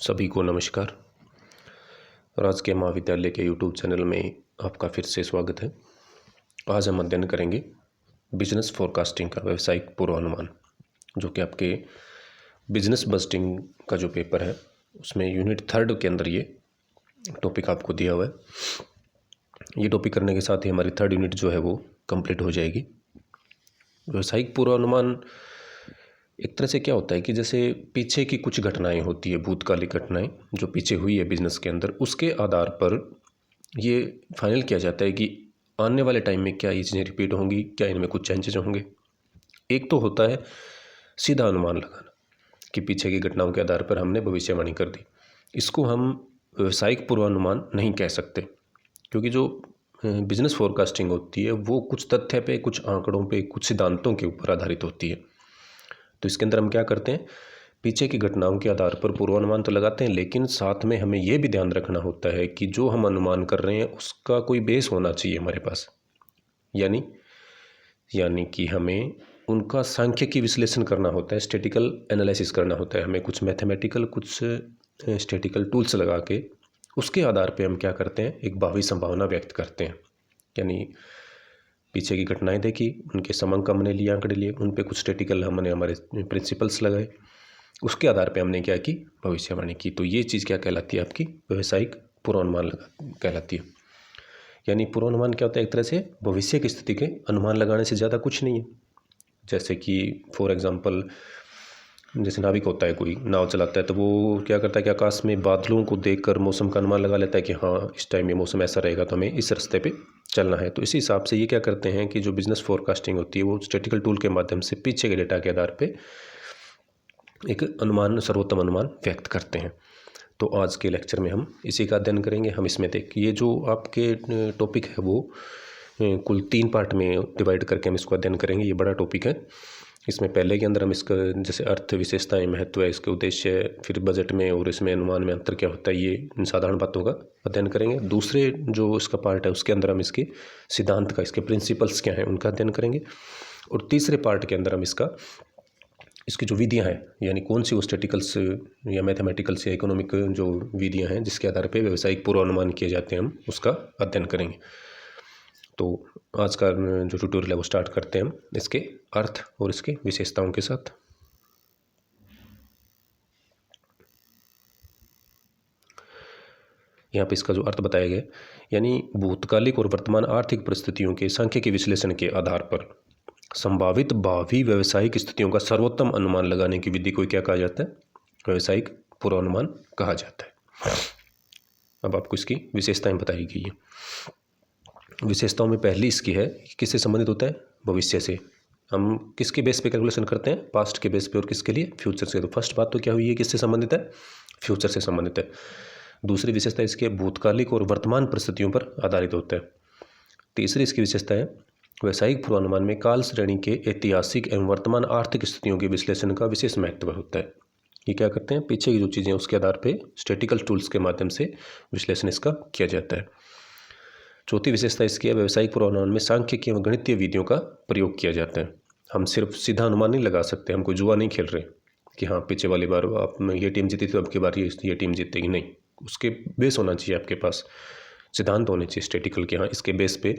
सभी को नमस्कार। राजकीय महाविद्यालय के यूट्यूब चैनल में आपका फिर से स्वागत है। आज हम अध्ययन करेंगे बिजनेस फोरकास्टिंग का व्यावसायिक पूर्वानुमान, जो कि आपके बिजनेस बजटिंग का जो पेपर है उसमें यूनिट 3 के अंदर ये टॉपिक आपको दिया हुआ है। ये टॉपिक करने के साथ ही हमारी 3rd यूनिट जो है वो कंप्लीट हो जाएगी। व्यावसायिक पूर्वानुमान एक तरह से क्या होता है कि जैसे पीछे की कुछ घटनाएं होती है, भूतकालिक घटनाएं जो पीछे हुई है बिजनेस के अंदर, उसके आधार पर ये फाइनल किया जाता है कि आने वाले टाइम में क्या ये चीज़ें रिपीट होंगी, क्या इनमें कुछ चेंजेस होंगे। एक तो होता है सीधा अनुमान लगाना कि पीछे की घटनाओं के आधार पर हमने भविष्यवाणी कर दी। इसको हम व्यावसायिक पूर्वानुमान नहीं कह सकते, क्योंकि जो बिजनेस फोरकास्टिंग होती है वो कुछ तथ्य पे, कुछ आंकड़ों पे, कुछ सिद्धांतों के ऊपर आधारित होती है। तो इसके अंदर हम क्या करते हैं, पीछे की घटनाओं के आधार पर पूर्वानुमान तो लगाते हैं, लेकिन साथ में हमें ये भी ध्यान रखना होता है कि जो हम अनुमान कर रहे हैं उसका कोई बेस होना चाहिए हमारे पास। यानी कि हमें उनका सांख्यिकी विश्लेषण करना होता है, स्टैटिकल एनालिसिस करना होता है। हमें कुछ मैथमेटिकल, कुछ स्टैटिकल टूल्स लगा के उसके आधार पे हम क्या करते हैं, एक भावी संभावना व्यक्त करते हैं। यानी पीछे की घटनाएं देखी, उनके समांक हमने लिए, आंकड़े लिए, उन पे कुछ स्टैटिकल हमने हमारे प्रिंसिपल्स लगाए, उसके आधार पे हमने क्या की, भविष्यवाणी की। तो ये चीज़ क्या कहलाती है, आपकी व्यावसायिक पूर्वानुमान कहलाती है। यानी पूर्वानुमान क्या होता है, एक तरह से भविष्य की स्थिति के अनुमान लगाने से ज़्यादा कुछ नहीं है। जैसे कि फॉर एग्जाम्पल, जैसे नाविक होता है, कोई नाव चलाता है, तो वो क्या करता है कि आकाश में बादलों को देखकर मौसम का अनुमान लगा लेता है कि हाँ इस टाइम में मौसम ऐसा रहेगा तो हमें इस रास्ते पे चलना है। तो इसी हिसाब से ये क्या करते हैं कि जो बिजनेस फोरकास्टिंग होती है वो स्टैटिकल टूल के माध्यम से पीछे के डेटा के आधार पे एक अनुमान, सर्वोत्तम अनुमान व्यक्त करते हैं। तो आज के लेक्चर में हम इसी का अध्ययन करेंगे। हम इसमें ये जो आपके टॉपिक है वो कुल 3 पार्ट में डिवाइड करके हम इसको अध्ययन करेंगे। ये बड़ा टॉपिक है। इसमें पहले के अंदर हम इसका जैसे अर्थ, विशेषताएं, महत्व है, इसके उद्देश्य, फिर बजट में और इसमें अनुमान में अंतर क्या होता है, ये इन साधारण बातों का अध्ययन करेंगे। दूसरे जो इसका पार्ट है उसके अंदर हम इसके सिद्धांत का, इसके प्रिंसिपल्स क्या हैं उनका अध्ययन करेंगे। और तीसरे पार्ट के अंदर हम इसकी जो विधियां हैं, यानी कौन सी वो स्टैटिकल्स या मैथमेटिकल्स या इकोनॉमिक जो विधियां हैं जिसके आधार पर व्यावसायिक पूर्वानुमान किए जाते हैं, हम उसका अध्ययन करेंगे। तो आज का जो ट्यूटोरियल है वो स्टार्ट करते हैं हम इसके अर्थ और इसके विशेषताओं के साथ। यहाँ पे इसका जो अर्थ बताया गया, यानी भूतकालिक और वर्तमान आर्थिक परिस्थितियों के सांख्यिकी विश्लेषण के आधार पर संभावित भावी व्यावसायिक स्थितियों का सर्वोत्तम अनुमान लगाने की विधि को क्या कहा जाता है, व्यावसायिक पूर्वानुमान कहा जाता है। अब आपको इसकी विशेषताएं बताई गई है। विशेषताओं में पहली इसकी है कि किससे संबंधित होता है, भविष्य से। हम किसके बेस पे कैलकुलेशन करते हैं, पास्ट के बेस पे, और किसके लिए, फ्यूचर से। तो फर्स्ट बात तो क्या हुई है, किससे संबंधित है, फ्यूचर से संबंधित है। दूसरी विशेषता इसकी भूतकालिक और वर्तमान परिस्थितियों पर आधारित होता है। तीसरी इसकी विशेषता है व्यावसायिक पूर्वानुमान में काल श्रेणी के ऐतिहासिक एवं वर्तमान आर्थिक स्थितियों के विश्लेषण का विशेष महत्व होता है। ये क्या करते हैं, पीछे की जो चीज़ें उसके आधार पर स्टैटिकल टूल्स के माध्यम से विश्लेषण इसका किया जाता है। चौथी विशेषता इसकी है व्यावसायिक पूर्वानुमान में सांख्यिकी एवं गणितीय विधियों का प्रयोग किया जाता है। हम सिर्फ सीधा अनुमान नहीं लगा सकते, हम कोई जुआ नहीं खेल रहे कि हाँ पीछे वाली बार आप ये टीम जीती थी तो अब की बार ये टीम जीतेगी, नहीं। उसके बेस होना चाहिए, आपके पास सिद्धांत होने चाहिए स्टैटिकल के। हाँ इसके बेस पे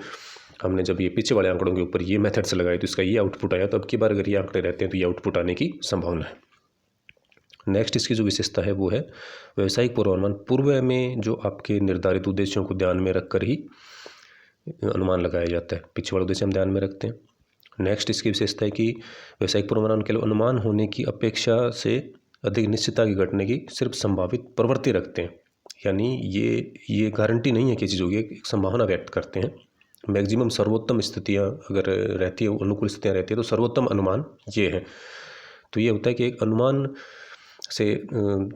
हमने जब ये पीछे वाले आंकड़ों के ऊपर ये मेथड से लगाए तो इसका ये आउटपुट आया, तो अब की बार अगर ये आंकड़े रहते हैं तो ये आउटपुट आने की संभावना है। नेक्स्ट इसकी जो विशेषता है वो है व्यावसायिक पूर्वानुमान पूर्व में जो आपके निर्धारित उद्देश्यों को ध्यान में रखकर ही अनुमान लगाया जाता है। पीछे वाले उद्देश्य हम ध्यान में रखते हैं। नेक्स्ट इसकी विशेषता है कि व्यावसायिक पूर्वानुमान केवल अनुमान होने की अपेक्षा से अधिक निश्चितता की घटने की सिर्फ संभावित प्रवृत्ति रखते हैं। यानी ये गारंटी नहीं है कि चीज़ होगी, एक संभावना व्यक्त करते हैं। मैक्सिमम सर्वोत्तम स्थितियाँ अगर रहती है, अनुकूल स्थितियाँ रहती है, तो सर्वोत्तम अनुमान ये है। तो ये होता है कि एक अनुमान से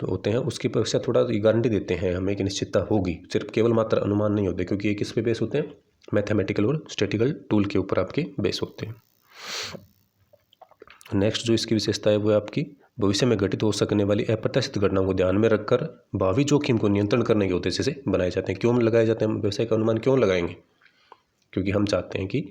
होते हैं उसकी अपेक्षा थोड़ा गारंटी देते हैं हमें कि निश्चितता होगी, सिर्फ केवल मात्र अनुमान नहीं होते, क्योंकि ये किस पे बेस होते हैं, मैथमेटिकल और स्टैटिकल टूल के ऊपर आपके बेस होते हैं। नेक्स्ट जो इसकी विशेषता है वो है आपकी भविष्य में घटित हो सकने वाली अप्रत्याशित घटनाओं को ध्यान में रखकर भावी जोखिम को नियंत्रण करने के उद्देश्य से बनाए जाते हैं। क्यों लगाए जाते हैं, व्यवसाय का अनुमान क्यों लगाएंगे, क्योंकि हम चाहते हैं कि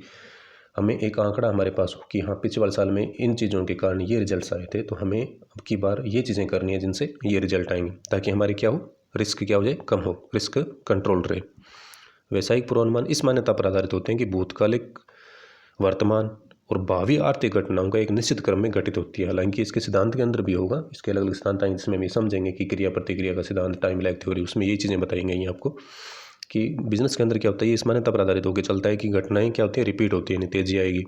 हमें एक आंकड़ा हमारे पास हो कि हाँ पिछले वाले साल में इन चीज़ों के कारण ये रिजल्ट्स आए थे, तो हमें अब की बार ये चीज़ें करनी है जिनसे ये रिजल्ट आएंगे, ताकि हमारी क्या हो, रिस्क क्या हो जाए, कम हो, रिस्क कंट्रोल रहे। व्यावसायिक पूर्वानुमान इस मान्यता पर आधारित होते हैं कि भूतकालिक, वर्तमान और भावी आर्थिक घटनाओं का एक निश्चित क्रम में घटित होती है। हालांकि इसके सिद्धांत के अंदर भी होगा, इसके अलग अलग सिद्धांत आएंगे जिसमें हम समझेंगे कि क्रिया प्रतिक्रिया का सिद्धांत, टाइम लैग थ्योरी, उसमें ये चीज़ें बताई गई हैं आपको कि बिजनेस के अंदर क्या होता है, ये इस मान्यता पर आधारित होकर चलता है कि घटनाएं क्या होती है, रिपीट होती है, यानी तेजी आएगी,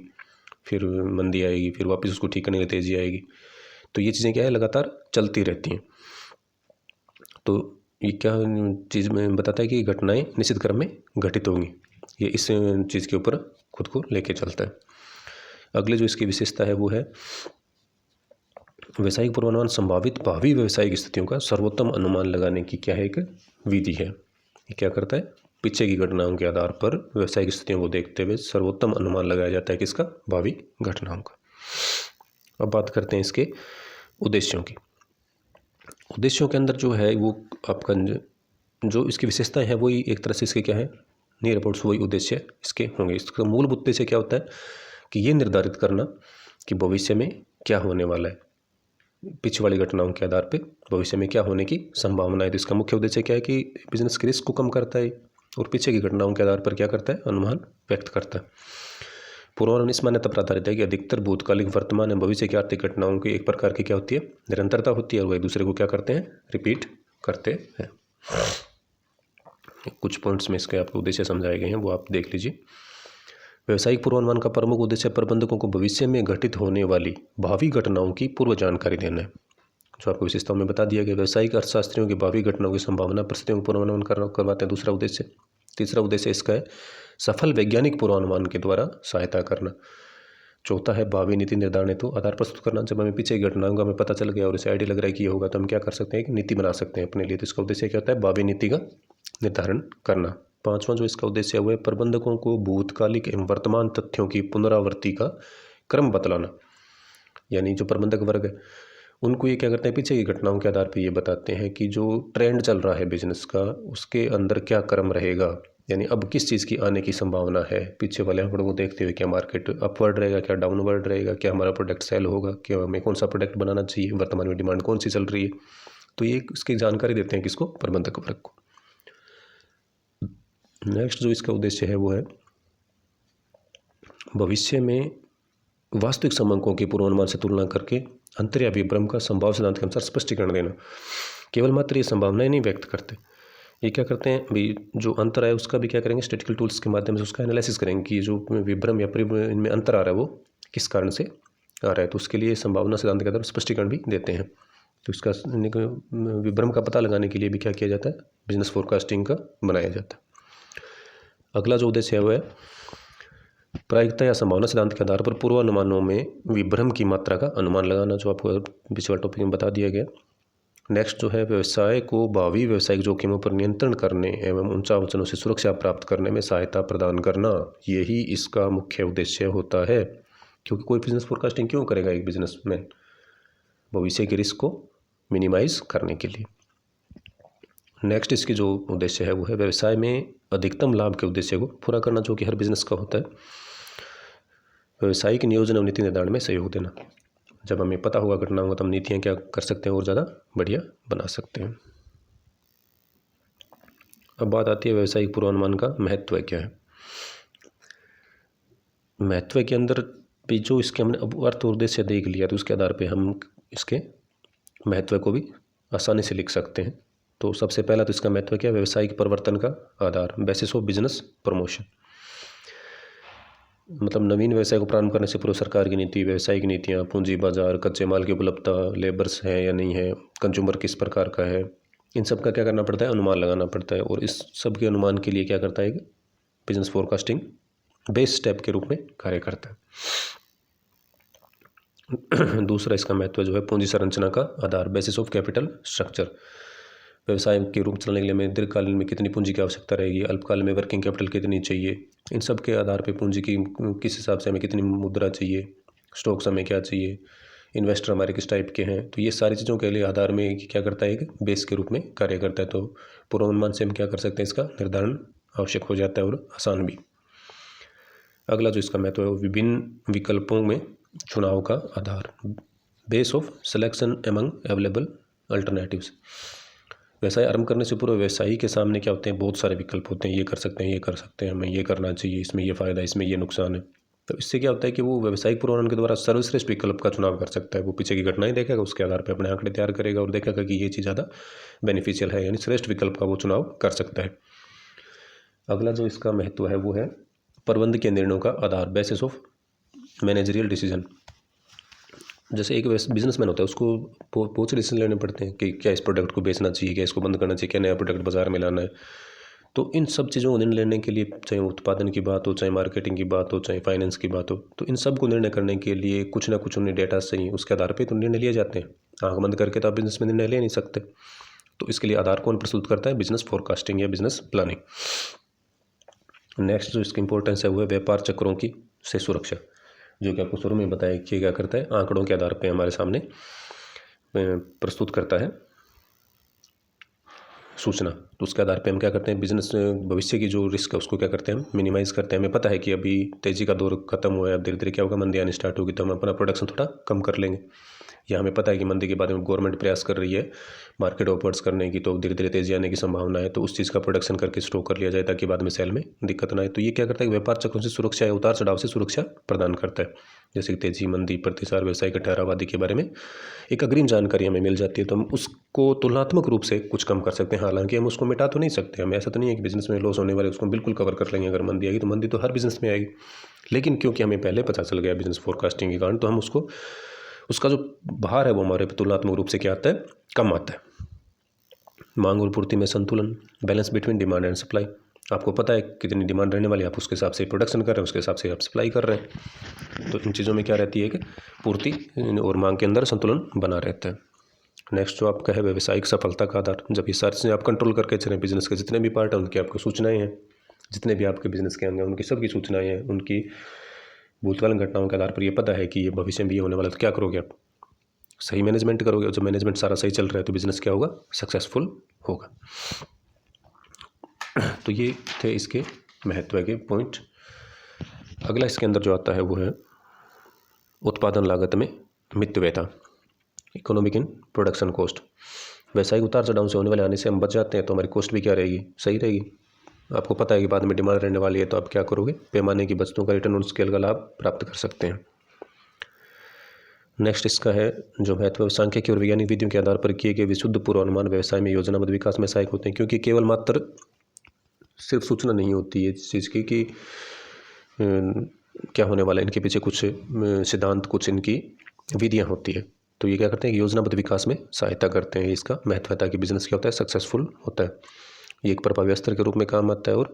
फिर मंदी आएगी, फिर वापस उसको ठीक करने की तेजी आएगी। तो ये चीज़ें क्या है, लगातार चलती रहती हैं। तो ये क्या चीज़ में बताता है कि घटनाएं निश्चित क्रम में घटित होंगी, ये इस चीज़ के ऊपर खुद को लेके चलता है। अगले जो इसकी विशेषता है वो है व्यावसायिक पूर्वानुमान संभावित भावी व्यावसायिक स्थितियों का सर्वोत्तम अनुमान लगाने की क्या है, एक विधि है। ये क्या करता है, पीछे की घटनाओं के आधार पर व्यावसायिक स्थितियों को देखते हुए सर्वोत्तम अनुमान लगाया जाता है किसका, भावी घटनाओं का। अब बात करते हैं इसके उद्देश्यों की। उद्देश्यों के अंदर जो है वो आपका जो इसकी विशेषताएं है वही एक तरह से इसके क्या है, नियर अबाउट वही उद्देश्य इसके होंगे। इसका मूल उद्देश्य क्या होता है कि ये निर्धारित करना कि भविष्य में क्या होने वाला है, पिछली वाली घटनाओं के आधार पे भविष्य में क्या होने की संभावना है। तो इसका मुख्य उद्देश्य क्या है कि बिजनेस के रिस्क को कम करता है और पीछे की घटनाओं के आधार पर क्या करता है, अनुमान व्यक्त करता है। पूर्वानुमान इस मान्यता पर आधारित है कि अधिकतर भूतकालिक, वर्तमान एवं भविष्य की आर्थिक घटनाओं की एक प्रकार की क्या होती है, निरंतरता होती है, और वह एक दूसरे को क्या करते हैं, रिपीट करते हैं। कुछ पॉइंट्स में इसके आपको उद्देश्य समझाए गए हैं, वो आप देख लीजिए। व्यावसायिक पूर्वानुमान का प्रमुख उद्देश्य प्रबंधकों को भविष्य में घटित होने वाली भावी घटनाओं की पूर्व जानकारी देना है, जो आपको विशेषताओं में बता दिया गया। व्यावसायिक अर्थशास्त्रियों की भावी घटनाओं की संभावना परिस्थितियों का पूर्वानुमान करवाते हैं, दूसरा उद्देश्य। तीसरा उद्देश्य इसका है सफल वैज्ञानिक पूर्वानुमान के द्वारा सहायता करना। चौथा है भावी नीति निर्धारण हेतु आधार प्रस्तुत करना। जब हमें पीछे की घटनाओं का हमें पता चल गया और इसे आइडिया लग रहा है कि ये होगा, तो हम क्या कर सकते हैं, कि नीति बना सकते हैं अपने लिए। तो इसका उद्देश्य क्या होता है, भावी नीति का निर्धारण करना। पांचवा जो इसका उद्देश्य है वो है प्रबंधकों को भूतकालिक एवं वर्तमान तथ्यों की पुनरावृत्ति का क्रम बतलाना। यानी जो प्रबंधक वर्ग है उनको ये क्या करते हैं, पीछे की घटनाओं के आधार पर ये बताते हैं कि जो ट्रेंड चल रहा है बिजनेस का, उसके अंदर क्या क्रम रहेगा, यानी अब किस चीज़ की आने की संभावना है। पीछे वाले आंकड़ों को देखते हुए क्या मार्केट अपवर्ड रहेगा, क्या डाउनवर्ड रहेगा, क्या हमारा प्रोडक्ट सेल होगा, क्या हमें कौन सा प्रोडक्ट बनाना चाहिए, वर्तमान में डिमांड कौन सी चल रही है। तो ये इसकी जानकारी देते हैं किसको, प्रबंधक वर्ग को। नेक्स्ट जो इसका उद्देश्य है वो है भविष्य में वास्तविक समंकों की पूर्वानुमान से तुलना करके अंतर या विभ्रम का संभाव सिद्धांत के अनुसार स्पष्टीकरण देना। केवल मात्र ये संभावनाएं नहीं व्यक्त करते, ये क्या करते हैं भाई, जो अंतर है उसका भी क्या करेंगे, स्टैटिस्टिकल टूल्स के माध्यम से उसका एनालिसिस करेंगे कि जो विभ्रम या इनमें अंतर आ रहा है वो किस कारण से आ रहा है। तो उसके लिए संभावना सिद्धांत के आधार पर स्पष्टीकरण भी देते हैं। तो इसका विभ्रम का पता लगाने के लिए भी क्या किया जाता है, बिजनेस फोरकास्टिंग का बनाया जाता है। अगला जो उद्देश्य है वो है प्रायिकता या संभावना सिद्धांत के आधार पर पूर्वानुमानों में विभ्रम की मात्रा का अनुमान लगाना, जो आपको पिछले टॉपिक में बता दिया गया। नेक्स्ट जो है व्यवसाय को भावी व्यावसायिक जोखिमों पर नियंत्रण करने एवं उन अड़चनों से सुरक्षा प्राप्त करने में सहायता प्रदान करना, यही इसका मुख्य उद्देश्य होता है। क्योंकि कोई बिजनेस फोरकास्टिंग क्यों करेगा एक बिजनेसमैन, भविष्य के रिस्क को मिनिमाइज करने के लिए। नेक्स्ट इसकी जो उद्देश्य है वो है व्यवसाय में अधिकतम लाभ के उद्देश्य को पूरा करना, जो कि हर बिजनेस का होता है। व्यवसायिक नियोजन और नीति निर्धारण में सहयोग देना। जब हमें पता होगा घटनाओं का, तो हम नीतियाँ क्या कर सकते हैं और ज़्यादा बढ़िया बना सकते हैं। अब बात आती है व्यवसायिक पूर्वानुमान का महत्व क्या है। महत्व के अंदर भी जो इसके हमने अब अर्थ और उद्देश्य देख लिया, तो उसके आधार पे हम इसके महत्व को भी आसानी से लिख सकते हैं। तो सबसे पहला तो इसका महत्व क्या है, व्यवसायिक परिवर्तन का आधार, बेसिस ऑफ बिजनेस प्रमोशन। मतलब नवीन व्यवसाय को प्रारंभ करने से पूर्व सरकार की नीति, व्यवसायिक नीतियाँ, पूंजी बाजार, कच्चे माल की उपलब्धता, लेबर्स हैं या नहीं है, कंज्यूमर किस प्रकार का है, इन सब का क्या करना पड़ता है, अनुमान लगाना पड़ता है। और इस सब के अनुमान के लिए क्या करता है, बिजनेस फोरकास्टिंग बेस स्टेप के रूप में कार्य करता है। दूसरा इसका महत्व जो है पूंजी संरचना का आधार, बेसिस ऑफ कैपिटल स्ट्रक्चर। व्यवसाय के रूप चलने के लिए हमें दीर्घकालीन में कितनी पूंजी की आवश्यकता रहेगी, अल्पकाल में वर्किंग कैपिटल कितनी चाहिए, इन सब के आधार पे पूंजी की किस हिसाब से हमें कितनी मुद्रा चाहिए, स्टॉक्स हमें क्या चाहिए, इन्वेस्टर हमारे किस टाइप के हैं। तो ये सारी चीज़ों के लिए आधार में क्या करता है, एक बेस के रूप में कार्य करता है। तो पूर्वानुमान से हम क्या कर सकते हैं, इसका निर्धारण आवश्यक हो जाता है और आसान भी। अगला जो इसका महत्व है वो विभिन्न विकल्पों में चुनाव का आधार, base of selection among available alternatives. व्यवसाय आरंभ करने से पूर्व व्यवसायी के सामने क्या होते हैं, बहुत सारे विकल्प होते हैं, ये कर सकते हैं, ये कर सकते हैं, हमें ये करना चाहिए, इसमें ये फ़ायदा है, इसमें ये नुकसान है। तो इससे क्या होता है कि वो व्यावसायिक पूर्वानुमान के द्वारा सर्वश्रेष्ठ विकल्प का चुनाव कर सकता है। वो पीछे की घटनाएं देखेगा, उसके आधार पर अपने आंकड़े तैयार करेगा और देखेगा कि ये चीज़ ज़्यादा बेनिफिशियल है, यानी श्रेष्ठ विकल्प का वो चुनाव कर सकता है। अगला जो इसका महत्व है वो है प्रबंध के निर्णयों का आधार, बेसिस ऑफ मैनेजरियल डिसीजन। जैसे एक बिजनेसमैन होता है, उसको बहुत से डिसीजन लेने पड़ते हैं कि क्या इस प्रोडक्ट को बेचना चाहिए, क्या इसको बंद करना चाहिए, क्या नया प्रोडक्ट बाजार में लाना है। तो इन सब चीज़ों को निर्णय लेने के लिए, चाहे उत्पादन की बात हो, चाहे मार्केटिंग की बात हो, चाहे फाइनेंस की बात हो, तो इन सब को निर्णय करने के लिए कुछ ना कुछ उन्हें डेटा चाहिए, उसके आधार पर तो निर्णय लिए जाते हैं। आँख बंद करके तो आप बिजनेस में निर्णय ले नहीं सकते। तो इसके लिए आधार कौन प्रस्तुत करता है, बिजनेस फोरकास्टिंग या बिजनेस प्लानिंग। नेक्स्ट जो इसकी इंपॉर्टेंस है वो है व्यापार चक्रों की से सुरक्षा, जो कि आपको शुरू में बताया कि क्या करता है, आंकड़ों के आधार पे हमारे सामने प्रस्तुत करता है सूचना। तो उसके आधार पे हम क्या करते हैं, बिजनेस भविष्य की जो रिस्क है उसको क्या करते हैं, हम मिनिमाइज़ करते हैं। हमें पता है कि अभी तेज़ी का दौर खत्म हुआ है, अब धीरे धीरे क्या होगा, मंदी आनी स्टार्ट होगी, तो हम अपना प्रोडक्शन थोड़ा कम कर लेंगे। या हमें पता है कि मंदी के बाद में गवर्नमेंट प्रयास कर रही है मार्केट ऑपर्स करने की, तो धीरे धीरे तेज़ी आने की संभावना है, तो उस चीज़ का प्रोडक्शन करके स्टॉक कर लिया जाए ताकि बाद में सेल में दिक्कत ना आए। तो ये क्या करता है, व्यापार चक्रों से सुरक्षा या उतार चढ़ाव से सुरक्षा प्रदान करता है। जैसे कि तेजी, मंदी, प्रतिसार, व्यवसाय के ठहराव आदि के बारे में एक अग्रिम जानकारी हमें मिल जाती है, तो हम उसको तुलनात्मक रूप से कुछ कम कर सकते हैं। हालांकि हम उसको मिटा तो नहीं सकते, हम ऐसा तो नहीं है कि बिजनेस में लॉस होने वाले उसको बिल्कुल कवर कर लेंगे। अगर मंदी आएगी तो मंदी तो हर बिजनेस में आएगी, लेकिन क्योंकि हमें पहले पता चल गया बिजनेस फोरकास्टिंग के कारण, तो हम उसको, उसका जो भार है वो हमारे तुलनात्मक रूप से क्या आता है, कम आता है। मांग और पूर्ति में संतुलन, balance between demand and supply. आपको पता है कितनी डिमांड रहने वाली है, आप उसके हिसाब से प्रोडक्शन कर रहे हैं, उसके हिसाब से आप सप्लाई कर रहे हैं। तो इन चीज़ों में क्या रहती है कि पूर्ति और मांग के अंदर संतुलन बना रहता है। नेक्स्ट जो आपका है व्यावसायिक सफलता का आधार, जब ये सारी चीज़ें आप कंट्रोल करके चलें, बिजनेस के जितने भी पार्ट हैं उनकी आपको सूचनाएँ हैं, जितने भी आपके बिजनेस के अंग हैं उनकी सबकी सूचनाएँ हैं, उनकी भूतकालीन घटनाओं के आधार पर ये पता है कि ये भविष्य में भी होने वाला है, तो क्या करोगे आप, सही मैनेजमेंट करोगे। जब मैनेजमेंट सारा सही चल रहा है तो बिजनेस क्या होगा, सक्सेसफुल होगा। तो ये थे इसके महत्व के पॉइंट। अगला इसके अंदर जो आता है वो है उत्पादन लागत में मितव्ययता, इकोनॉमिक इन प्रोडक्शन कॉस्ट। व्यावसायिक उतार चढ़ाव से होने वाले आने से हम बच जाते हैं, तो हमारी कॉस्ट भी क्या रहेगी, सही रहेगी। आपको पता है कि बाद में डिमांड रहने वाली है, तो आप क्या करोगे, पैमाने की बचतों का रिटर्न ऑन स्केल का लाभ प्राप्त कर सकते हैं। नेक्स्ट इसका है जो महत्व, सांख्यिकी और वैज्ञानिक विधियों के आधार पर किए गए विशुद्ध पूर्वानुमान व्यवसाय में योजनाबद्ध विकास में सहायक होते हैं। क्योंकि केवल मात्र सिर्फ सूचना नहीं होती है इस चीज़ की कि क्या होने वाला है, इनके पीछे कुछ सिद्धांत, कुछ इनकी विधियाँ होती है। तो ये क्या करते हैं कि योजनाबद्ध विकास में सहायता करते हैं। इसका महत्व है ताकि बिजनेस क्या होता है, सक्सेसफुल होता है। ये एक प्रभावी अस्त्र के रूप में काम आता है और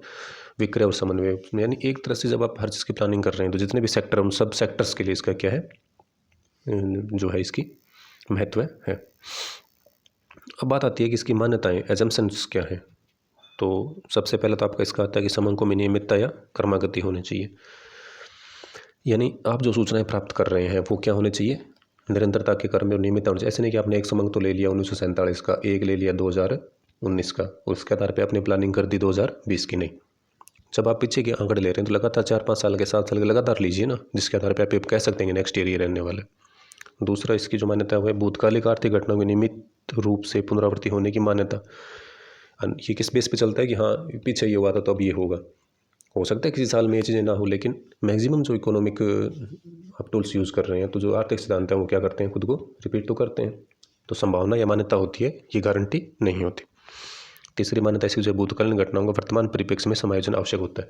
विक्रय और समन्वय, यानी एक तरह से जब आप हर चीज़ की प्लानिंग कर रहे हैं तो जितने भी सेक्टर, उन सब सेक्टर्स के लिए इसका क्या है, जो है इसकी महत्व है। अब बात आती है कि इसकी मान्यताएं, एजम्पशंस क्या है। तो सबसे पहले तो आपका इसका आता है कि समंकों में नियमितता या क्रमागति होनी चाहिए। यानी आप जो सूचनाएं प्राप्त कर रहे हैं वो क्या होने चाहिए, निरंतरता के क्रम में और नियमितता होनी चाहिए। ऐसे नहीं कि आपने एक समंक तो ले लिया 1947 का, एक ले लिया 2019 का, उसके आधार पर आपने प्लानिंग कर दी 2020 की। नहीं, जब आप पीछे के आंकड़े ले रहे हैं तो लगातार 4-5 साल के, 7 साल के लगातार लीजिए ना, जिसके आधार पर आप कह सकते हैं नेक्स्ट ईयर ये रहने वाला है। दूसरा इसकी जो मान्यता है भूतकालिक आर्थिक घटनाओं की नियमित रूप से पुनरावृत्ति होने की मान्यता। ये किस बेस पे चलता है कि हाँ पीछे ये हुआ था तो अब ये होगा। हो सकता है किसी साल में ये चीज़ें ना हो, लेकिन मैक्सिमम जो इकोनॉमिक आप टूल्स यूज़ कर रहे हैं, तो जो आर्थिक सिद्धांत हैं वो क्या करते हैं, खुद को रिपीट तो करते हैं। तो संभावना या मान्यता होती है, ये गारंटी नहीं होती। तीसरी मान्यता इसकी जो भूतकालीन घटनाओं का वर्तमान परिप्रेक्ष्य में समायोजन आवश्यक होता है।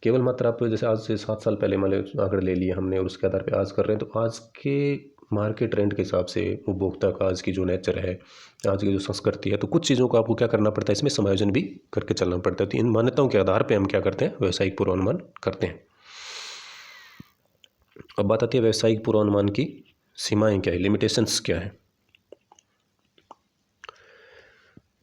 केवल मात्र आप जैसे आज से 7 साल पहले मान आंकड़े ले लिए हमने और उसके आधार पे आज कर रहे हैं, तो आज के मार्केट ट्रेंड के हिसाब से उपभोक्ता का आज की जो नेचर है, आज की जो संस्कृति है, तो कुछ चीज़ों को आपको क्या करना पड़ता है, इसमें समायोजन भी करके चलना पड़ता है। तो इन मान्यताओं के आधार पर हम क्या करते हैं, व्यावसायिक पूर्वानुमान करते हैं। अब बात आती है व्यावसायिक पूर्वानुमान की सीमाएँ क्या है, लिमिटेशंस क्या है।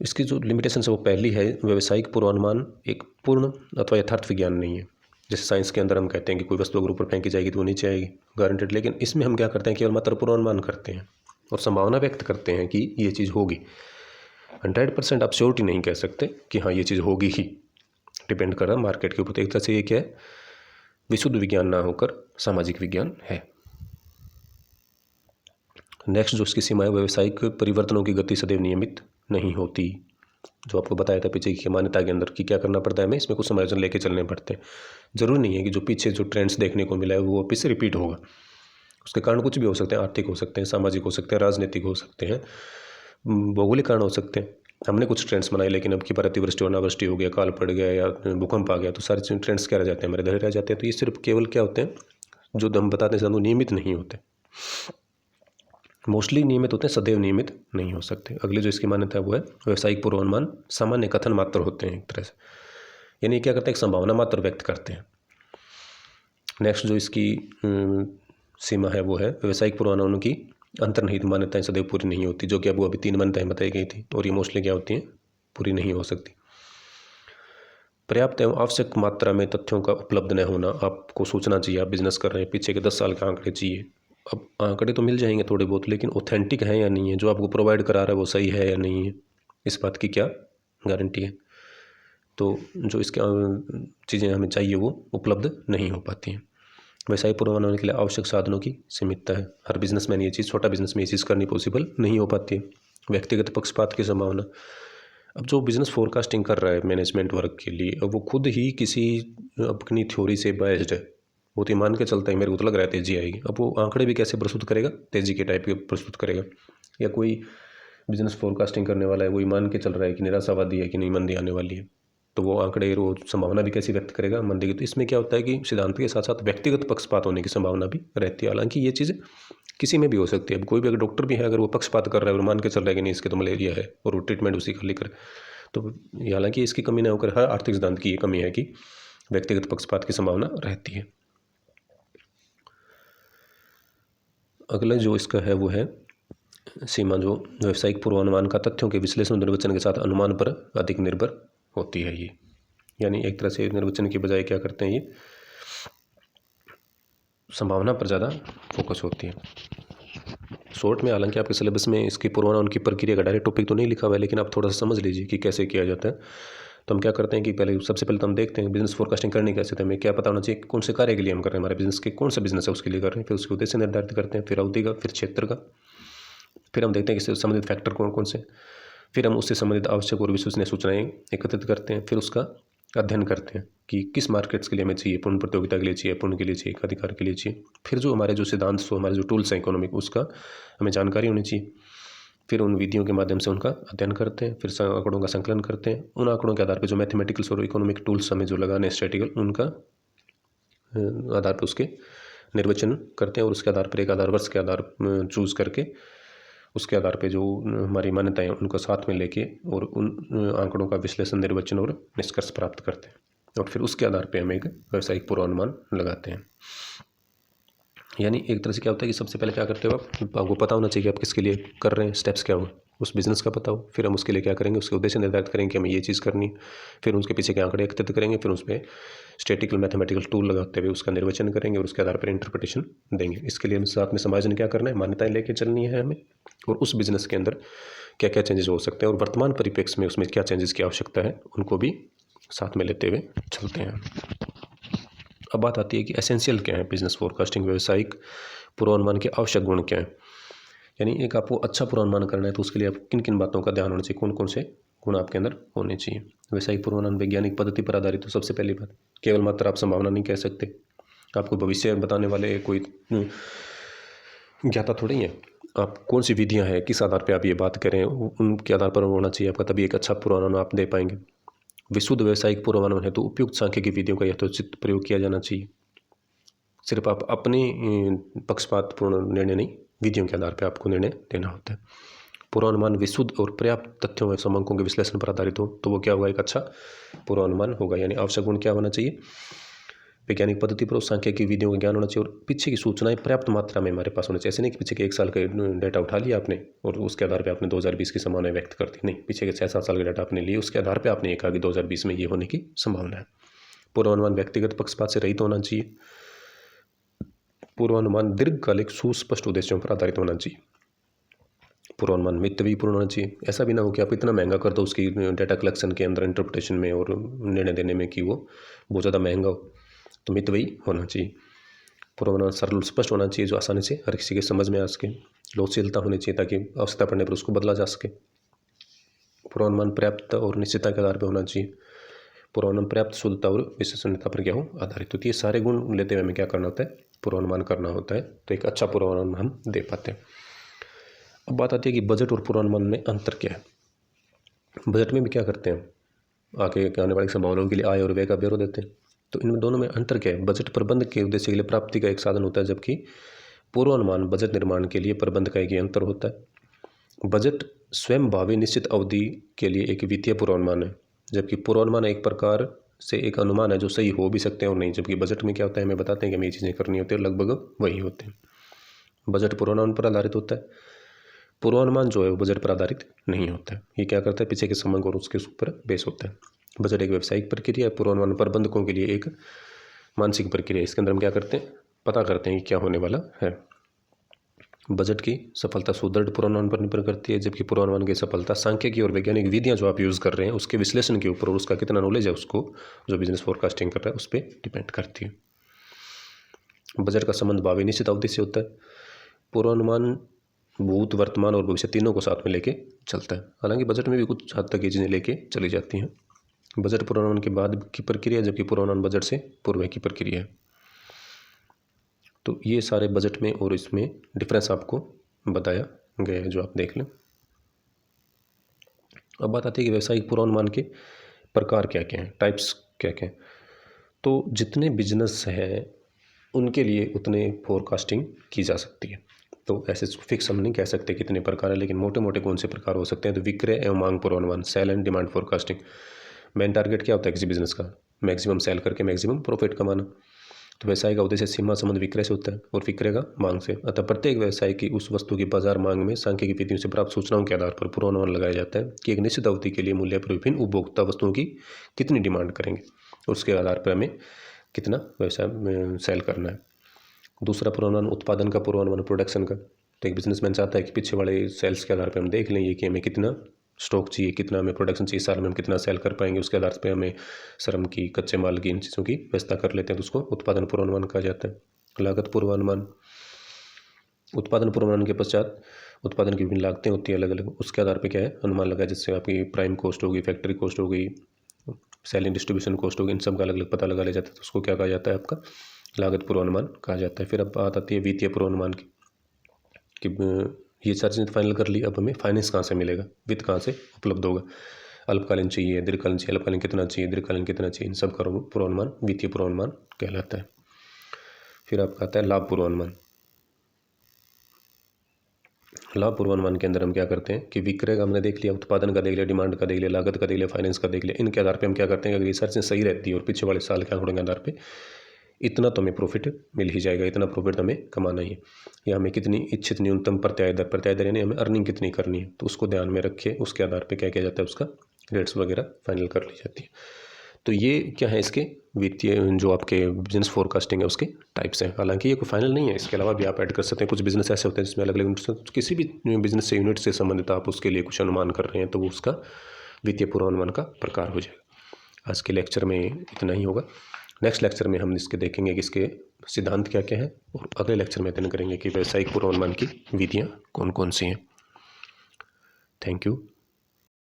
इसकी जो लिमिटेशन है वो पहली है, व्यावसायिक पूर्वानुमान एक पूर्ण अथवा यथार्थ विज्ञान नहीं है। जैसे साइंस के अंदर हम कहते हैं कि कोई वस्तु अगर ऊपर फेंकी जाएगी तो वो नीचे आएगी, गारंटेड। लेकिन इसमें हम क्या करते हैं, केवल मात्र पूर्वानुमान करते हैं और संभावना व्यक्त करते हैं कि ये चीज़ होगी। 100% आप श्योरिटी नहीं कह सकते कि हाँ ये चीज़ होगी ही, डिपेंड कर रहा है मार्केट के ऊपर। तो एक तरह से ये क्या है, विशुद्ध विज्ञान ना होकर सामाजिक विज्ञान है। नेक्स्ट जो इसकी सीमा है, व्यावसायिक परिवर्तनों की गति सदैव नियमित नहीं होती। जो आपको बताया था पीछे की मान्यता के अंदर कि क्या करना पड़ता है, हमें इसमें कुछ समायोजन लेके चलने पड़ते हैं। जरूरी नहीं है कि जो पीछे जो ट्रेंड्स देखने को मिला है वो वापस से रिपीट होगा। उसके कारण कुछ भी हो सकते हैं, आर्थिक हो सकते हैं, सामाजिक हो सकते हैं, राजनीतिक हो सकते हैं, भौगोलिक कारण हो सकते हैं। हमने कुछ ट्रेंड्स बनाए लेकिन अब की बार अतिवृष्टि और अनावृष्टि हो गया, काल पड़ गया या भूकंप आ गया, तो सारे ट्रेंड्स क्या रह जाते हैं, हमारे धरे रह जाते हैं। तो ये सिर्फ केवल क्या होते हैं, जो हम बताते हैं नियमित नहीं होते, मोस्टली नियमित होते हैं, सदैव नियमित नहीं हो सकते। अगली जो इसकी मान्यता है वो है व्यावसायिक पूर्वानुमान सामान्य कथन मात्र होते हैं एक तरह से, यानी क्या करते हैं, एक संभावना मात्र व्यक्त करते हैं। नेक्स्ट जो इसकी सीमा है वो है व्यावसायिक पूर्वानुमानों की अंतर्निहित मान्यताएं सदैव पूरी नहीं होती, जो कि अब अभी 3 मान्यताएं बताई गई थी और ये मोस्टली क्या होती हैं, पूरी नहीं हो सकती। पर्याप्त एवं आवश्यक मात्रा में तथ्यों का उपलब्ध न होना, आपको सोचना चाहिए, आप बिजनेस कर रहे हैं, पीछे के 10 साल के आंकड़े चाहिए। अब आंकड़े तो मिल जाएंगे थोड़े बहुत, लेकिन ऑथेंटिक है या नहीं है, जो आपको प्रोवाइड करा रहा है वो सही है या नहीं है, इस बात की क्या गारंटी है। तो जो इसके चीज़ें हमें चाहिए वो उपलब्ध नहीं हो पाती हैं। व्यवसायिक पूर्वानुमान के लिए आवश्यक साधनों की सीमितता है। हर बिजनेसमैन ये चीज़, छोटा बिजनेस में ये चीज़ करनी पॉसिबल नहीं हो पाती है। व्यक्तिगत पक्षपात की संभावना, अब जो बिज़नेस फोरकास्टिंग कर रहा है मैनेजमेंट वर्क के लिए, अब वो खुद ही किसी अपनी थ्योरी से बायस्ड है, वो तो मान के चलता है मेरे को तो लग रहा है तेज़ी आएगी। अब वो आंकड़े भी कैसे प्रस्तुत करेगा, तेज़ी के टाइप के प्रस्तुत करेगा। या कोई बिजनेस फोरकास्टिंग करने वाला है, वही मान के चल रहा है कि निराशावादी है कि नहीं मंदी आने वाली है, तो वो आंकड़े वो संभावना भी कैसी व्यक्त करेगा मंदी की। तो इसमें क्या होता है कि सिद्धांत के साथ साथ व्यक्तिगत पक्षपात होने की संभावना भी रहती है। हालांकि ये चीज़ किसी में भी हो सकती है। अब कोई भी अगर डॉक्टर भी है, अगर वो पक्षपात कर रहा है और मान के चल रहा है कि नहीं इसके तो मलेरिया है और वो ट्रीटमेंट उसी का लेकर, तो हालांकि इसकी कमी न होकर हर आर्थिक सिद्धांत की ये कमी है कि व्यक्तिगत पक्षपात की संभावना रहती है। अगला जो इसका है वो है सीमा, जो व्यावसायिक पूर्वानुमान का तथ्यों के विश्लेषण निर्वचन के साथ अनुमान पर अधिक निर्भर होती है। ये यानी एक तरह से निर्वचन की बजाय क्या करते हैं, ये संभावना पर ज़्यादा फोकस होती है। शॉर्ट में हालांकि आपके सिलेबस में इसकी पूर्वानुमान की प्रक्रिया का डायरेक्ट टॉपिक तो नहीं लिखा हुआ है, लेकिन आप थोड़ा सा समझ लीजिए कि कैसे किया जाता है। तो हम क्या करते हैं कि सबसे पहले तो हम देखते हैं बिजनेस फोरकास्टिंग करनी कैसे, तो हमें क्या पता होना चाहिए कौन से कार्य के लिए हम कर रहे हैं, हमारे बिजनेस के कौन सा बिजनेस है उसके लिए कर रहे हैं, फिर उसके उद्देश्य निर्धारित करते हैं, फिर अवधि का, फिर क्षेत्र का, फिर हम देखते हैं कि संबंधित फैक्टर कौन कौन से, फिर हम उससे संबंधित आवश्यक और विश्वसनीय सूचनाएं एकत्रित करते हैं, फिर उसका अध्ययन करते हैं कि किस मार्केट्स के लिए हमें चाहिए, पूर्ण प्रतियोगिता के लिए चाहिए, पूर्ण के लिए चाहिए, एकाधिकार के लिए चाहिए। फिर जो हमारे जो सिद्धांत, हमारे जो टूल्स हैं इकोनॉमिक, उसका हमें जानकारी होनी चाहिए। फिर उन विधियों के माध्यम से उनका अध्ययन करते हैं, फिर आंकड़ों का संकलन करते हैं। उन आंकड़ों के आधार पर जो मैथमेटिकल्स और इकोनॉमिक टूल्स हमें जो लगाने स्ट्रेटिकल, उनका आधार पर उसके निर्वचन करते हैं और उसके आधार पर एक आधार वर्ष के आधार चूज़ करके उसके आधार पे जो हमारी मान्यताएं उनको साथ में लेके और उन आंकड़ों का विश्लेषण, निर्वचन और निष्कर्ष प्राप्त करते हैं, और फिर उसके आधार पे हम एक व्यावसायिक पूर्वानुमान लगाते हैं। यानी एक तरह से क्या होता है कि सबसे पहले क्या करते हो आपको पता होना चाहिए कि आप किसके लिए कर रहे हैं, स्टेप्स क्या हो, उस बिज़नेस का पता हो। फिर हम उसके लिए क्या करेंगे, उसके उद्देश्य निर्धारित करेंगे कि हमें ये चीज़ करनी है, फिर उसके पीछे के आंकड़े एकत्रित करेंगे, फिर उस पर स्टैटिकल मैथमेटिकल टूल लगाते हुए उसका निर्वचन करेंगे और उसके आधार पर इंटरप्रिटेशन देंगे। इसके लिए हम साथ में समायोजन क्या करना है, मान्यताएं लेके चलनी है हमें, और उस बिज़नेस के अंदर क्या क्या चेंजेस हो सकते हैं और वर्तमान परिप्रेक्ष्य में उसमें क्या चेंजेस की आवश्यकता है, उनको भी साथ में लेते हुए चलते हैं। अब बात आती है कि एसेंशियल क्या है बिजनेस फोरकास्टिंग, व्यावसायिक पूर्वानुमान के आवश्यक गुण क्या हैं। यानी एक आपको अच्छा पूर्वानुमान करना है तो उसके लिए आप किन किन बातों का ध्यान होना चाहिए, कौन कौन से गुण आपके अंदर होने चाहिए। व्यावसायिक पूर्वानुमान वैज्ञानिक पद्धति पर आधारित हो। सबसे पहली बात, केवल मात्र आप संभावना नहीं कह सकते, आपको भविष्य बताने वाले कोई ज्ञाता थोड़ी है। आप कौन सी विधियां हैं, किस आधार पर आप ये बात करें, उनके आधार पर होना चाहिए आपका, तभी एक अच्छा पूर्वानुमान आप दे पाएंगे। विशुद्ध व्यावसायिक पूर्वानुमान है तो उपयुक्त सांख्यिकी विधियों का यथोचित प्रयोग किया जाना चाहिए। सिर्फ आप अपने पक्षपातपूर्ण निर्णय नहीं, विधियों के आधार पर आपको निर्णय देना होता है। पूर्वानुमान विशुद्ध और पर्याप्त तथ्यों एवं समंकों के विश्लेषण पर आधारित हो तो वो क्या होगा, एक अच्छा पूर्वानुमान होगा। यानी आवश्यक गुण क्या होना चाहिए, वैज्ञानिक पद्धति पर सांख्यिकी विधियों का ज्ञान होना चाहिए और पीछे की सूचनाएं पर्याप्त मात्रा में हमारे पास होनी चाहिए। ऐसे नहीं कि पीछे के 1 साल का डाटा उठा लिया आपने और उसके आधार पे आपने 2020 की संभावना व्यक्त कर दी। नहीं, पीछे के 6-7 साल का डाटा आपने लिए, उसके आधार पे आपने ये कहा कि 2020 में ये होने की संभावना है। पूर्वानुमान व्यक्तिगत पक्षपात से रहित होना चाहिए। पूर्वानुमान दीर्घकालिक सुस्पष्ट उद्देश्यों पर आधारित होना चाहिए। पूर्वानुमान मितव्ययपूर्ण होना चाहिए। ऐसा भी ना हो कि आप इतना महंगा कर दो उसकी डाटा कलेक्शन के अंदर, इंटरप्रिटेशन में और निर्णय देने में कि वो बहुत ज़्यादा महंगा हो। तो मितव्ययी होना चाहिए। पूर्वानुमान सरल स्पष्ट होना चाहिए, जो आसानी से हर किसी के समझ में आ सके। लोचशीलता होनी चाहिए ताकि आवश्यकता पड़ने पर उसको बदला जा सके। पूर्वानुमान पर्याप्त और निश्चितता के आधार पर होना चाहिए। पूर्वानुमान पर्याप्त शुद्धता और विश्वसनीयता पर क्या हो, आधारित होती है। सारे गुण लेते हुए हमें क्या करना होता है, पूर्वानुमान करना होता है, तो एक अच्छा पूर्वानुमान हम दे पाते हैं। अब बात आती है कि बजट और पूर्वानुमान में अंतर क्या है। बजट में भी क्या करते हैं, आगे आने वाली संभावनाओं के लिए आय और व्यय का ब्यौरा देते हैं। तो इन दोनों में अंतर क्या है। बजट प्रबंध के उद्देश्य के लिए प्राप्ति का एक साधन होता है, जबकि पूर्वानुमान बजट निर्माण के लिए प्रबंध का एक अंतर होता है। बजट स्वयं भावी निश्चित अवधि के लिए एक वित्तीय पूर्वानुमान है, जबकि पूर्वानुमान एक प्रकार से एक अनुमान है जो सही हो भी सकते हैं और नहीं। जबकि बजट में क्या होता है, हमें बताते हैं कि हमें ये चीज़ें करनी होती है, लगभग वही होते हैं। बजट पूर्वानुमान पर आधारित होता है, पूर्वानुमान जो है वो बजट पर आधारित नहीं होता है। ये क्या करता है, पीछे के समझ और उसके ऊपर बेस होता है। बजट एक व्यावसायिक प्रक्रिया है, पूर्वानुमान प्रबंधकों के लिए एक मानसिक प्रक्रिया है। इसके अंदर हम क्या करते हैं, पता करते हैं कि क्या होने वाला है। बजट की सफलता सुदृढ़ पूर्वानुमान पर निर्भर करती है, जबकि पूर्वानुमान की सफलता सांख्यिकी और वैज्ञानिक विधियां जो आप यूज़ कर रहे हैं उसके विश्लेषण के ऊपर और उसका कितना नॉलेज है उसको जो बिजनेस फोरकास्टिंग कर रहा है उस पर डिपेंड करती है। बजट का संबंध भावी निश्चित अवधि से होता है। पूर्वानुमान भूत, वर्तमान और भविष्य तीनों को साथ में लेके चलता है। हालांकि बजट में भी कुछ हद तक ये चीज़ें लेके चली जाती हैं। बजट पूर्वानुमान के बाद की प्रक्रिया, जबकि पूर्वानुमान बजट से पूर्व की प्रक्रिया है। तो ये सारे बजट में और इसमें डिफरेंस आपको बताया गया है, जो आप देख लें। अब बात आती है कि व्यावसायिक पूर्वानुमान के प्रकार क्या क्या हैं, टाइप्स क्या क्या हैं। तो जितने बिजनेस हैं उनके लिए उतने फोरकास्टिंग की जा सकती है। तो ऐसे फिक्स हम नहीं कह सकते कितने प्रकार है, लेकिन मोटे मोटे कौन से प्रकार हो सकते हैं। तो विक्रय एवं मांग पूर्वानुमान, sale and demand forecasting. Main target क्या होता है किसी बिजनेस का, मैक्सिमम सेल करके मैक्सिमम प्रॉफिट कमाना। तो व्यवसाय का उद्देश्य सीमा संबंध विक्रय से होता है और विक्रय का मांग से। अतः प्रत्येक व्यवसाय की उस वस्तु की बाजार मांग में सांख्यिकी विधियों से प्राप्त सूचनाओं के आधार पर पूर्वानुमान लगाया जाता है कि एक निश्चित अवधि के लिए मूल्य पर विभिन्न उपभोक्ता वस्तुओं की कितनी डिमांड करेंगे, उसके आधार पर हमें कितना व्यवसाय में सेल करना है। दूसरा पूर्वानुमान उत्पादन का पूर्वानुमान, प्रोडक्शन का। तो एक बिजनेसमैन चाहता है कि पीछे वाले सेल्स के आधार पर हम देख लेंगे कि हमें कितना स्टॉक चाहिए, कितना हमें प्रोडक्शन चाहिए, साल में हम कितना सेल कर पाएंगे, उसके आधार पर हमें श्रम की, कच्चे माल की, इन चीज़ों की व्यवस्था कर लेते हैं। तो उसको उत्पादन पूर्वानुमान कहा जाता है। लागत पूर्वानुमान, उत्पादन पूर्वानुमान के पश्चात उत्पादन की विभिन्न लागतें होती है अलग अलग, उसके आधार पर क्या है अनुमान लगाया, जिससे आपकी प्राइम कॉस्ट होगी, फैक्ट्री कॉस्ट होगी, सेलिंग डिस्ट्रीब्यूशन कॉस्ट होगी, इन सब का अलग अलग पता लगा लिया जाता है। तो उसको क्या कहा जाता है, आपका लागत पूर्वानुमान कहा जाता है। फिर अब बात आती है वित्तीय पूर्वानुमान की कि ये सारी चीज़ें फाइनल कर ली, अब हमें फाइनेंस कहाँ से मिलेगा, वित्त कहाँ से उपलब्ध होगा, अल्पकालीन चाहिए, दीर्घकालीन चाहिए, अल्पकालीन कितना चाहिए, दीर्घकालीन कितना चाहिए, इन सब का पूर्वानुमान वित्तीय पूर्वानुमान कहलाता है। फिर आपका आता है लाभ पूर्वानुमान। लाभ पूर्वानुमान के अंदर हम क्या करते हैं कि विक्रय का हमने देख लिया, उत्पादन का देख लिया, डिमांड का देख लिया, लागत का देख लिया, फाइनेंस का देख लिया। इनके आधार पे हम क्या करते हैं कि अगर ये सारी चीज़ें सही रहती है और पीछे वाले साल के आंकड़ों के आधार पे इतना तो हमें प्रॉफिट मिल ही जाएगा, इतना प्रॉफिट हमें कमाना ही है, या हमें कितनी इच्छित न्यूनतम प्रत्याय दर यानी हमें अर्निंग कितनी करनी है, तो उसको ध्यान में रखे उसके आधार पर क्या किया जाता है, उसका रेट्स वगैरह फाइनल कर ली जाती है। तो ये क्या है, इसके वित्तीय जो आपके बिजनेस फोरकास्टिंग है उसके टाइप्स हैं। हालांकि ये कोई फाइनल नहीं है, इसके अलावा भी आप ऐड कर सकते हैं। कुछ बिजनेस ऐसे होते हैं जिसमें अलग अलग यूनिट, किसी भी बिजनेस से यूनिट से संबंधित आप उसके लिए कुछ अनुमान कर रहे हैं, तो वो उसका वित्तीय पूर्वानुमान का प्रकार हो जाएगा। आज के लेक्चर में इतना ही होगा। नेक्स्ट लेक्चर में हम इसके देखेंगे कि इसके सिद्धांत क्या क्या है, और अगले लेक्चर में अध्ययन करेंगे कि व्यावसायिक पूर्वानुमान की विधियाँ कौन कौन सी हैं। Thank you.